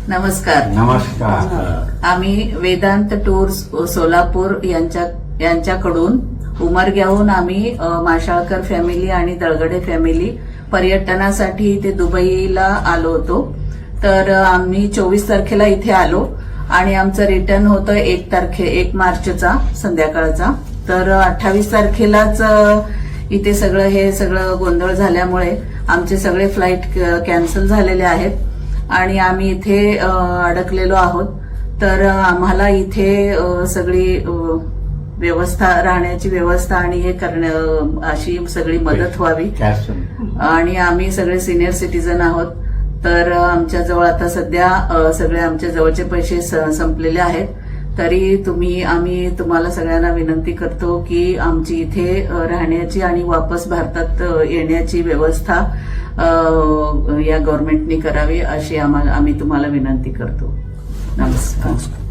नमस्कार. नमस्कार. आम्ही वेदांत टूर्स सोलापूर यांच्याकडून उमरग्याहून आम्ही माशाळकर फॅमिली आणि दळगडे फॅमिली पर्यटनासाठी इथे दुबईला आलो होतो. तर आम्ही 24 तारखेला इथे आलो आणि आमचं रिटर्न होतं 1 मार्चचा संध्याकाळचा. तर 28 तारखेलाच इथे हे सगळं गोंधळ झाल्यामुळे आमचे सगळे फ्लाईट कॅन्सल झालेले आहेत आणि आम्ही इथे अडकलेलो आहोत. तर आम्हाला इथे सगळी व्यवस्था, राहण्याची व्यवस्था आणि हे अशी सगळी मदत व्हावी. आणि आम्ही सगळे सिनियर सिटीजन आहोत. तर आमच्या जवळ आता सध्या सगळे आमच्या जवळचे पैसे संपलेले आहेत. तरी आम्ही तुम्हाला सगळ्यांना विनंती करतो की आमची इथे राहण्याची आणि वापस भारतात येण्याची व्यवस्था या गव्हर्नमेंटनी करावी अशी आम्ही तुम्हाला विनंती करतो. नमस्कार.